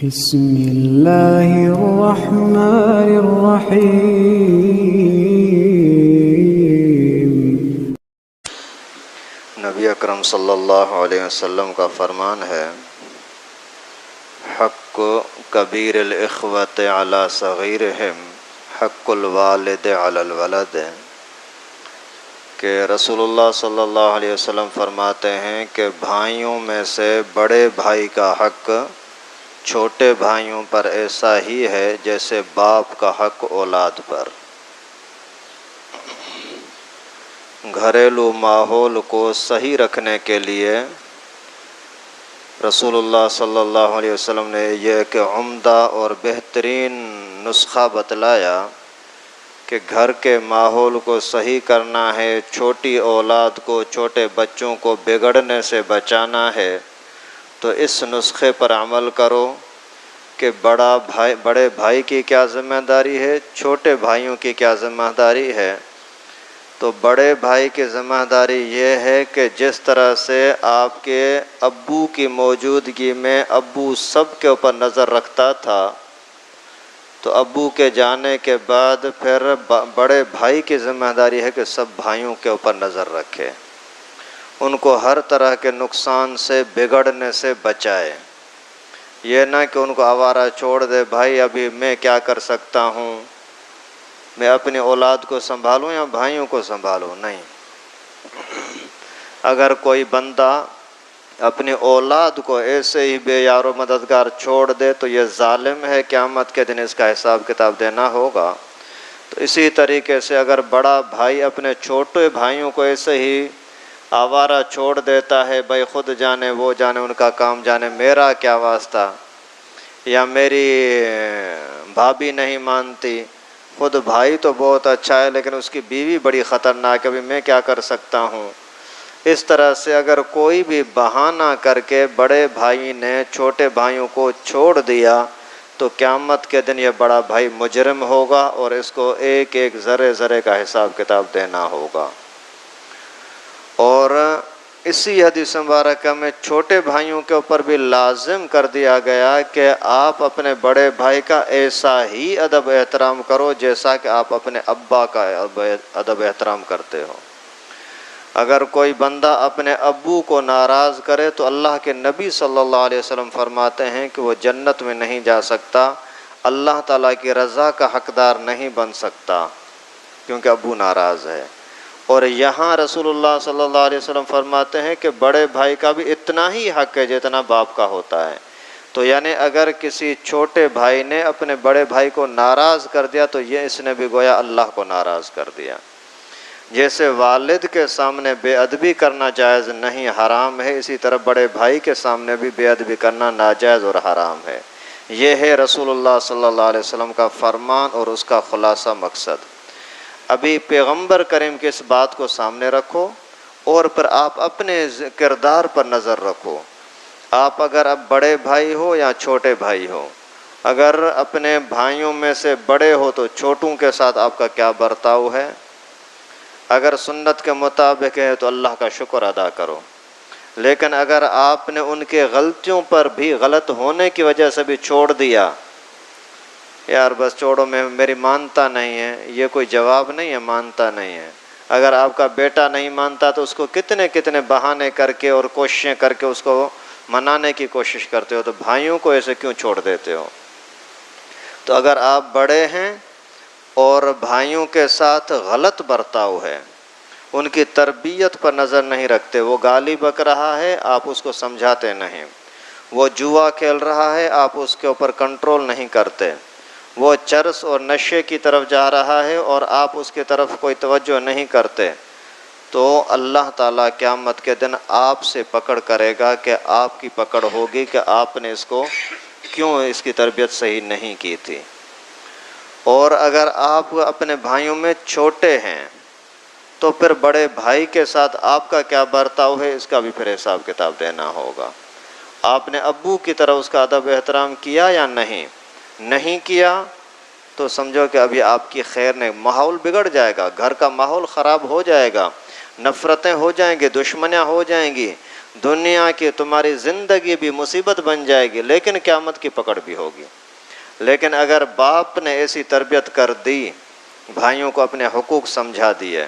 بسم اللہ الرحمن الرحیم۔ نبی اکرم صلی اللہ علیہ وسلم کا فرمان ہے، حق کبیر الاخوۃ علی صغیرہم حق الوالد علی الولد، کہ رسول اللہ صلی اللہ علیہ وسلم فرماتے ہیں کہ بھائیوں میں سے بڑے بھائی کا حق چھوٹے بھائیوں پر ایسا ہی ہے جیسے باپ کا حق اولاد پر۔ گھریلو ماحول کو صحیح رکھنے کے لیے رسول اللہ صلی اللہ علیہ وسلم نے یہ کہ عمدہ اور بہترین نسخہ بتلایا کہ گھر کے ماحول کو صحیح کرنا ہے، چھوٹی اولاد کو، چھوٹے بچوں کو بگڑنے سے بچانا ہے، تو اس نسخے پر عمل کرو کہ بڑے بھائی کی کیا ذمہ داری ہے، چھوٹے بھائیوں کی کیا ذمہ داری ہے۔ تو بڑے بھائی کی ذمہ داری یہ ہے کہ جس طرح سے آپ کے ابو کی موجودگی میں ابو سب کے اوپر نظر رکھتا تھا، تو ابو کے جانے کے بعد پھر بڑے بھائی کی ذمہ داری ہے کہ سب بھائیوں کے اوپر نظر رکھے، ان کو ہر طرح کے نقصان سے، بگڑنے سے بچائے۔ یہ نہ کہ ان کو آوارہ چھوڑ دے، بھائی ابھی میں کیا کر سکتا ہوں، میں اپنی اولاد کو سنبھالوں یا بھائیوں کو سنبھالوں، نہیں۔ اگر کوئی بندہ اپنی اولاد کو ایسے ہی بے یار و مددگار چھوڑ دے تو یہ ظالم ہے، قیامت کے دن اس کا حساب کتاب دینا ہوگا۔ تو اسی طریقے سے اگر بڑا بھائی اپنے چھوٹے بھائیوں کو ایسے ہی آوارہ چھوڑ دیتا ہے، بھائی خود جانے وہ جانے، ان کا کام جانے، میرا کیا واسطہ، یا میری بھابھی نہیں مانتی، خود بھائی تو بہت اچھا ہے لیکن اس کی بیوی بڑی خطرناک ہے، ابھی میں کیا کر سکتا ہوں۔ اس طرح سے اگر کوئی بھی بہانہ کر کے بڑے بھائی نے چھوٹے بھائیوں کو چھوڑ دیا تو قیامت کے دن یہ بڑا بھائی مجرم ہوگا اور اس کو ایک ایک ذرے ذرے کا حساب کتاب دینا ہوگا۔ اور اسی حدیث مبارکہ میں چھوٹے بھائیوں کے اوپر بھی لازم کر دیا گیا کہ آپ اپنے بڑے بھائی کا ایسا ہی ادب احترام کرو جیسا کہ آپ اپنے ابا کا ادب احترام کرتے ہو۔ اگر کوئی بندہ اپنے ابو کو ناراض کرے تو اللہ کے نبی صلی اللہ علیہ وسلم فرماتے ہیں کہ وہ جنت میں نہیں جا سکتا، اللہ تعالیٰ کی رضا کا حقدار نہیں بن سکتا، کیونکہ ابو ناراض ہے۔ اور یہاں رسول اللہ صلی اللہ علیہ وسلم فرماتے ہیں کہ بڑے بھائی کا بھی اتنا ہی حق ہے جتنا باپ کا ہوتا ہے۔ تو یعنی اگر کسی چھوٹے بھائی نے اپنے بڑے بھائی کو ناراض کر دیا تو یہ اس نے بھی گویا اللہ کو ناراض کر دیا۔ جیسے والد کے سامنے بے ادبی کرنا جائز نہیں، حرام ہے، اسی طرح بڑے بھائی کے سامنے بھی بے ادبی کرنا ناجائز اور حرام ہے۔ یہ ہے رسول اللہ صلی اللہ علیہ وسلم کا فرمان اور اس کا خلاصہ مقصد۔ ابھی پیغمبر کریم کی اس بات کو سامنے رکھو اور پھر آپ اپنے کردار پر نظر رکھو۔ آپ اگر اب بڑے بھائی ہو یا چھوٹے بھائی ہو، اگر اپنے بھائیوں میں سے بڑے ہو تو چھوٹوں کے ساتھ آپ کا کیا برتاؤ ہے، اگر سنت کے مطابق ہے تو اللہ کا شکر ادا کرو، لیکن اگر آپ نے ان کے غلطیوں پر بھی، غلط ہونے کی وجہ سے بھی چھوڑ دیا، یار بس چھوڑو، میں میری مانتا نہیں ہے، یہ کوئی جواب نہیں ہے، مانتا نہیں ہے۔ اگر آپ کا بیٹا نہیں مانتا تو اس کو کتنے کتنے بہانے کر کے اور کوششیں کر کے اس کو منانے کی کوشش کرتے ہو، تو بھائیوں کو ایسے کیوں چھوڑ دیتے ہو؟ تو اگر آپ بڑے ہیں اور بھائیوں کے ساتھ غلط برتاؤ ہے، ان کی تربیت پر نظر نہیں رکھتے، وہ گالی بک رہا ہے آپ اس کو سمجھاتے نہیں، وہ جوا کھیل رہا ہے آپ اس کے اوپر کنٹرول نہیں کرتے، وہ چرس اور نشے کی طرف جا رہا ہے اور آپ اس کی طرف کوئی توجہ نہیں کرتے، تو اللہ تعالیٰ قیامت کے دن آپ سے پکڑ کرے گا کہ آپ کی پکڑ ہوگی کہ آپ نے اس کو کیوں اس کی تربیت صحیح نہیں کی تھی۔ اور اگر آپ اپنے بھائیوں میں چھوٹے ہیں تو پھر بڑے بھائی کے ساتھ آپ کا کیا برتاؤ ہے، اس کا بھی پھر حساب کتاب دینا ہوگا۔ آپ نے ابو کی طرح اس کا ادب احترام کیا یا نہیں کیا، تو سمجھو کہ ابھی آپ کی خیر نہیں، ماحول بگڑ جائے گا، گھر کا ماحول خراب ہو جائے گا، نفرتیں ہو جائیں گی، دشمنیاں ہو جائیں گی، دنیا کی تمہاری زندگی بھی مصیبت بن جائے گی لیکن قیامت کی پکڑ بھی ہوگی۔ لیکن اگر باپ نے ایسی تربیت کر دی، بھائیوں کو اپنے حقوق سمجھا دیے،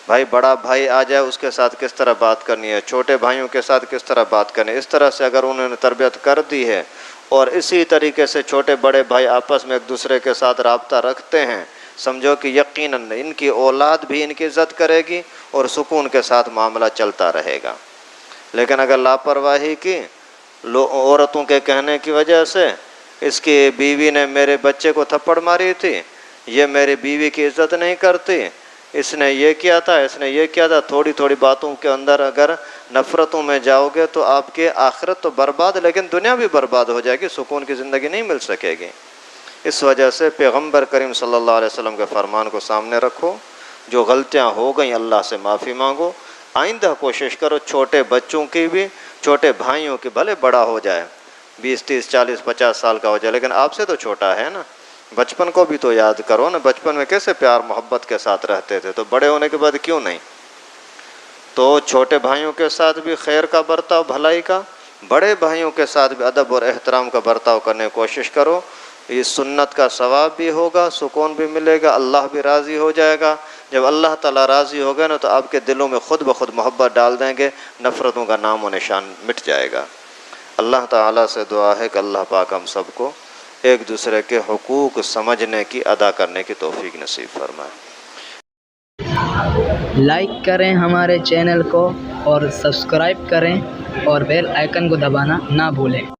بھائی بڑا بھائی آ جائے اس کے ساتھ کس طرح بات کرنی ہے، چھوٹے بھائیوں کے ساتھ کس طرح بات کرنی ہے، اس طرح سے اگر انہوں نے تربیت کر دی ہے اور اسی طریقے سے چھوٹے بڑے بھائی آپس میں ایک دوسرے کے ساتھ رابطہ رکھتے ہیں، سمجھو کہ یقیناً ان کی اولاد بھی ان کی عزت کرے گی اور سکون کے ساتھ معاملہ چلتا رہے گا۔ لیکن اگر لاپرواہی کی عورتوں کے کہنے کی وجہ سے، اس کی بیوی نے میرے بچے کو تھپڑ ماری تھی، یہ میری بیوی کی عزت نہیں کرتی، اس نے یہ کیا تھا، اس نے یہ کیا تھا، تھوڑی تھوڑی باتوں کے اندر اگر نفرتوں میں جاؤ گے تو آپ کی آخرت تو برباد لیکن دنیا بھی برباد ہو جائے گی، سکون کی زندگی نہیں مل سکے گی۔ اس وجہ سے پیغمبر کریم صلی اللہ علیہ وسلم کے فرمان کو سامنے رکھو، جو غلطیاں ہو گئیں اللہ سے معافی مانگو، آئندہ کوشش کرو چھوٹے بچوں کی بھی، چھوٹے بھائیوں کی، بھلے بڑا ہو جائے 20 30 40 50 سال کا ہو جائے لیکن آپ سے تو چھوٹا ہے نا، بچپن کو بھی تو یاد کرو نا، بچپن میں کیسے پیار محبت کے ساتھ رہتے تھے، تو بڑے ہونے کے بعد کیوں نہیں؟ تو چھوٹے بھائیوں کے ساتھ بھی خیر کا برتاؤ، بھلائی کا، بڑے بھائیوں کے ساتھ بھی ادب اور احترام کا برتاؤ کرنے کی کوشش کرو، یہ سنت کا ثواب بھی ہوگا، سکون بھی ملے گا، اللہ بھی راضی ہو جائے گا۔ جب اللہ تعالیٰ راضی ہو گئے نا تو آپ کے دلوں میں خود بخود محبت ڈال دیں گے، نفرتوں کا نام و نشان مٹ جائے گا۔ اللہ تعالیٰ سے دعا ہے کہ اللہ پاک ہم سب کو ایک دوسرے کے حقوق سمجھنے کی، ادا کرنے کی توفیق نصیب فرمائے۔ لائک کریں ہمارے چینل کو اور سبسکرائب کریں اور بیل آئیکن کو دبانا نہ بھولیں۔